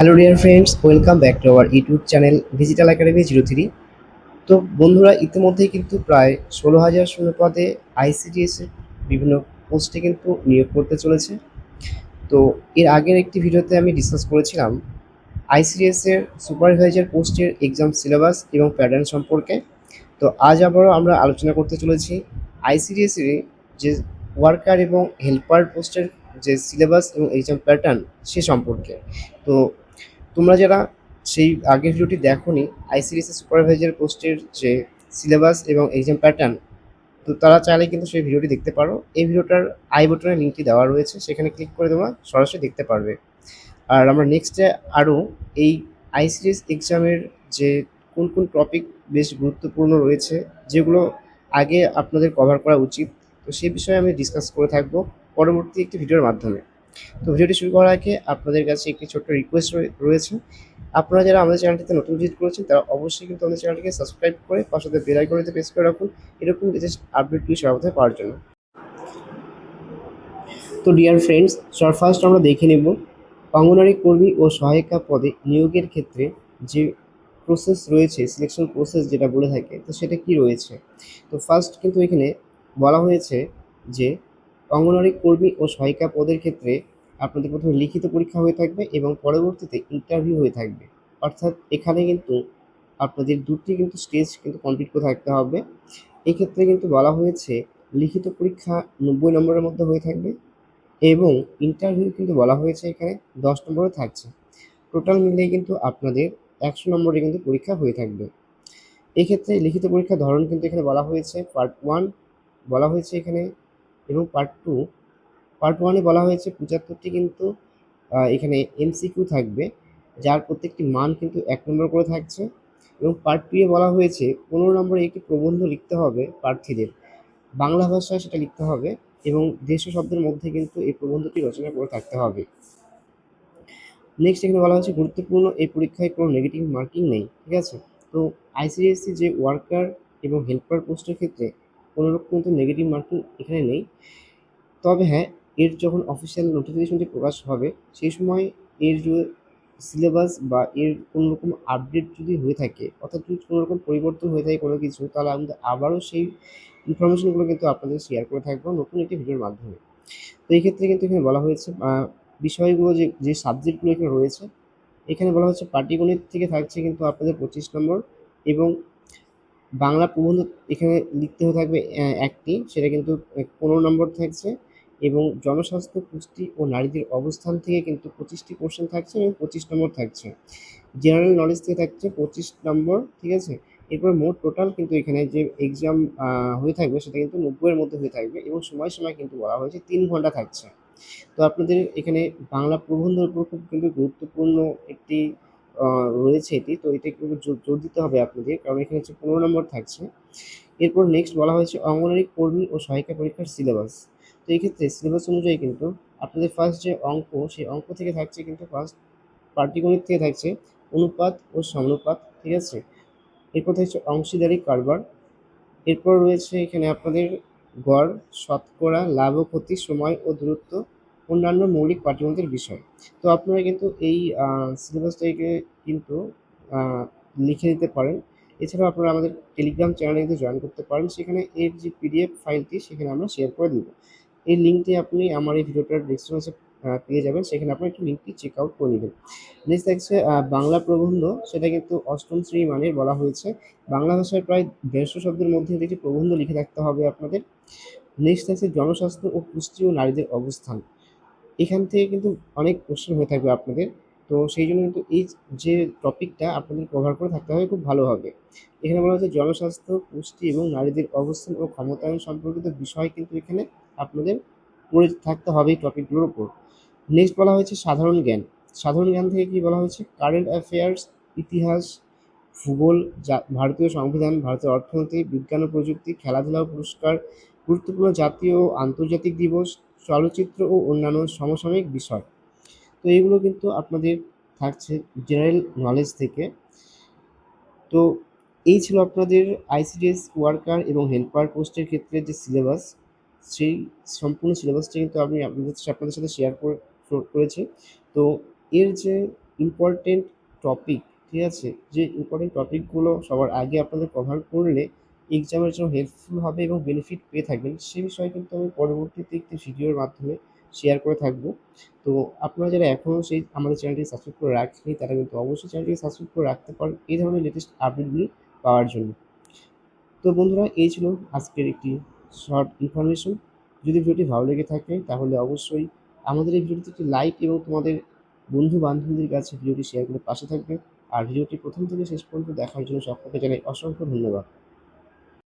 Hello dear friends, welcome back to our YouTube channel digital academy 03। তো বন্ধুরা, ইতিমধ্যেই কিন্তু প্রায় 16,000 শূন্যপদে আইসিডিএস এর বিভিন্ন পোস্টে কিন্তু নিয়োগ করতে চলেছে। তো এর আগের একটি ভিডিওতে আমি ডিসকাস করেছিলাম আইসিডিএস এর সুপারভাইজার পোস্টের এক্সাম সিলেবাস এবং প্যাটার্ন সম্পর্কে। তো আজ আবারও আমরা আলোচনা করতে চলেছি আইসিডিএস এর যে ওয়ার্কার এবং হেল্পার পোস্টের যে সিলেবাস এবং এক্সাম প্যাটার্ন সে সম্পর্কে। তো তোমরা যারা সেই আগের ভিডিওটি দেখোনি আইসিডিএস সুপারভাইজার পোস্টের যে সিলেবাস এবং এক্সাম প্যাটার্ন, তো তারা চাইলে কিন্তু সেই ভিডিওটি দেখতে পারো। এই ভিডিওটার আই বটনের লিঙ্কটি দেওয়া রয়েছে, সেখানে ক্লিক করে তোমরা সরাসরি দেখতে পারবে। আর আমরা নেক্সটে আরও এই আইসিডিএস এক্সামের যে কোন কোন টপিক বেশ গুরুত্বপূর্ণ রয়েছে, যেগুলো আগে আপনাদের কভার করা উচিত, তো সেই বিষয়ে আমি ডিসকাস করে থাকবো পরবর্তী একটি ভিডিওর মাধ্যমে। তো ভিডিওটি শুরু করার আগে আপনাদের কাছে একটি ছোট্ট রিকোয়েস্ট রয়েছে। আপনারা যারা আমাদের চ্যানেলটিতে নতুন ভিজিট করেছেন তারা অবশ্যই কিন্তু আমাদের চ্যানেলটিকে সাবস্ক্রাইব করে পাশে বেল আইকনটিতে প্রেস করে রাখুন এরকম লেটেস্ট আপডেটগুলি সবার প্রথমে পাওয়ার জন্য। তো ডিয়ার ফ্রেন্ডস, ফার্স্ট আমরা দেখে নেব অঙ্গনওয়াড়ি কর্মী ও সহায়িকা পদে নিয়োগের ক্ষেত্রে যে প্রসেস রয়েছে, সিলেকশন প্রসেস যেটা বলে থাকে, তো সেটা কি রয়েছে। তো ফার্স্ট কিন্তু এখানে বলা হয়েছে যে অঙ্গনওয়াড়ি কর্মী ও সহায়িকা পদের ক্ষেত্রে আপনাদের প্রথমে লিখিত পরীক্ষা হয়ে থাকবে এবং পরবর্তীতে ইন্টারভিউ হয়ে থাকবে। অর্থাৎ এখানে কিন্তু আপনাদের দুটি কিন্তু স্টেজ কিন্তু কমপ্লিট করে থাকতে হবে। এক্ষেত্রে কিন্তু বলা হয়েছে লিখিত পরীক্ষা 90 নম্বরের মধ্যে হয়ে থাকবে এবং ইন্টারভিউ কিন্তু বলা হয়েছে এখানে 10 নম্বরে থাকছে। টোটাল মিলিয়ে কিন্তু আপনাদের 100 নম্বরে কিন্তু পরীক্ষা হয়ে থাকবে। এক্ষেত্রে লিখিত পরীক্ষার ধরন কিন্তু এখানে বলা হয়েছে পার্ট 1 বলা হয়েছে এখানে, এবং পার্ট 2। পার্ট 1-এ বলা হয়েছে 75টি কিন্তু এখানে এমসিকিউ থাকবে, যার প্রত্যেকটি মান কিন্তু 1 নম্বর করে থাকছে। এবং পার্ট 2-এ বলা হয়েছে 15 নম্বরে একটি প্রবন্ধ লিখতে হবে প্রার্থীদের, বাংলা ভাষায় সেটা লিখতে হবে এবং দেড়শো শব্দের মধ্যে কিন্তু এই প্রবন্ধটি রচনা করে থাকতে হবে। নেক্সট এখানে বলা হচ্ছে গুরুত্বপূর্ণ এই পরীক্ষায় কোনো নেগেটিভ মার্কিং নেই, ঠিক আছে। তো আইসিডিএসসি যে ওয়ার্কার এবং হেল্পার পোস্টের ক্ষেত্রে কোনো রকম কিন্তু নেগেটিভ মার্কিং এখানে নেই। তবে হ্যাঁ, এর যখন অফিসিয়াল নোটিফিকেশনটি প্রকাশ হবে সেই সময় এর যে সিলেবাস বা এর কোনো রকম আপডেট যদি হয়ে থাকে, অর্থাৎ যদি কোনো রকম পরিবর্তন হয়ে থাকে কোনো কিছু, তাহলে আমরা আবারও সেই ইনফরমেশনগুলো কিন্তু আপনাদের শেয়ার করে থাকবো নতুন একটি ভিডিওর মাধ্যমে। তো এই ক্ষেত্রে কিন্তু এখানে বলা হয়েছে বিষয়গুলো যে সাবজেক্টগুলো এখানে রয়েছে, এখানে বলা হচ্ছে পাটিগণিত থেকে থাকছে কিন্তু আপনাদের 25 নম্বর এবং বাংলা প্রবন্ধ এখানে লিখতে হয়ে থাকবে একটি, সেটা কিন্তু 15 নম্বর থাকছে। এবং জনস্বাস্থ্য, পুষ্টি ও নারীদের অবস্থান থেকে কিন্তু 25টি কোশ্চেন থাকছে এবং 25 নম্বর থাকছে। জেনারেল নলেজ থেকে থাকছে 25 নম্বর, ঠিক আছে। এরপর মোট টোটাল কিন্তু এখানে যে এক্সাম হয়ে থাকবে সেটা কিন্তু 90-এর মধ্যে হয়ে থাকবে এবং সময় কিন্তু বলা হয়েছে 3 ঘন্টা থাকছে। তো আপনাদের এখানে বাংলা প্রবন্ধের উপর খুব কিন্তু গুরুত্বপূর্ণ একটি রয়েছে এটি, তো এটা একটু জোর দিতে হবে আপনাদের, কারণ এখানে হচ্ছে 15 নম্বর থাকছে। এরপর নেক্সট বলা হয়েছে অঙ্গনওয়াড়ি কর্মী ও সহায়িকা পরীক্ষার সিলেবাস। তো এই ক্ষেত্রে সিলেবাস অনুযায়ী কিন্তু আপনাদের ফার্স্ট যে অঙ্ক, সেই অঙ্ক থেকে থাকছে কিন্তু ফার্স্ট পাটিগণিত থেকে থাকছে অনুপাত ও সমানুপাত, ঠিক আছে। এরপর থাকছে অংশীদারি কারবার। এরপর রয়েছে এখানে আপনাদের গড়, শতকরা, লাভ ও ক্ষতি, সময় ও দূরত্ব, অন্যান্য মৌলিক পাটিগণিতের বিষয়। তো আপনারা কিন্তু এই সিলেবাসটাকে কিন্তু লিখে নিতে পারেন। এছাড়াও আপনারা আমাদের টেলিগ্রাম চ্যানেলে কিন্তু জয়েন করতে পারেন, সেখানে এর যে পিডিএফ ফাইলটি সেখানে আমরা শেয়ার করে দেবো। এই লিঙ্কটি আপনি আমার এই ভিডিওটার ডেসক্রিপশনে পেয়ে যাবেন, সেখানে আপনার একটু লিঙ্কটি চেক আউট করে নেবেন। নেক্সট থাকছে বাংলা প্রবন্ধ, সেটা কিন্তু অষ্টম শ্রেণী মানের বলা হয়েছে। বাংলা ভাষায় প্রায় 150 শব্দের মধ্যে একটি প্রবন্ধ লিখে রাখতে হবে আপনাদের। নেক্সট আছে জনস্বাস্থ্য ও পুষ্টি ও নারীদের অবস্থান। এখান থেকে কিন্তু অনেক কোশ্চেন হয়ে থাকবে আপনাদের, তো সেই জন্য কিন্তু এই যে টপিকটা আপনাদের কভার করে থাকতে হবে খুব ভালোভাবে। এখানে বলা হচ্ছে জনস্বাস্থ্য, পুষ্টি এবং নারীদের অবস্থান ও ক্ষমতায়ন সম্পর্কিত বিষয় কিন্তু এখানে আপনাদের পড়ে থাকতে হবে এই টপিকগুলোর উপর। নেক্সট বলা হয়েছে সাধারণ জ্ঞান। সাধারণ জ্ঞান থেকে কি বলা হয়েছে কারেন্ট অ্যাফেয়ার্স, ইতিহাস, ভূগোল, ভারতীয় সংবিধান, ভারতের অর্থনীতি, বিজ্ঞান ও প্রযুক্তি, খেলাধুলা ও পুরস্কার, গুরুত্বপূর্ণ জাতীয় ও আন্তর্জাতিক দিবস, চলচ্চিত্র ও অন্যান্য সমসাময়িক বিষয়। তো এগুলো কিন্তু আপনাদের থাকছে জেনারেল নলেজ থেকে। তো এই ছিল আপনাদের আইসিডিএস ওয়ার্কার এবং হেল্পার পোস্টের ক্ষেত্রে যে সিলেবাস, সেই সম্পূর্ণ সিলেবাসটা কিন্তু আমি আপনাদের সাথে শেয়ার করেছি। তো এর যে ইম্পর্টেন্ট টপিক, ঠিক আছে, যে ইম্পর্টেন্ট টপিকগুলো সবার আগে আপনাদের কভার করলে এক্সামের জন্য হেল্পফুল হবে এবং বেনিফিট পেয়ে থাকবেন, সে বিষয়ে কিন্তু আমি পরবর্তীতে একটি ভিডিওর মাধ্যমে শেয়ার করে থাকবো। তো আপনারা যারা এখনও সেই আমাদের চ্যানেলটি সাবস্ক্রাইব করে রাখেনি তারা কিন্তু অবশ্যই চ্যানেলটি সাবস্ক্রাইব করে রাখতে পারেন এই ধরনের লেটেস্ট আপডেটগুলি পাওয়ার জন্য। তো বন্ধুরা, এই ছিল আজকের একটি শর্ট ইনফরমেশন। যদি ভিডিওটি ভালো লেগে থাকে তাহলে অবশ্যই আমাদের এই ভিডিওটিতে একটি লাইক এবং তোমাদের বন্ধু বান্ধবীদের কাছে ভিডিওটি শেয়ার করে পাশে থাকবে। আর ভিডিওটি প্রথম থেকে শেষ পর্যন্ত দেখার জন্য সকলকে জানাই অসংখ্য ধন্যবাদ।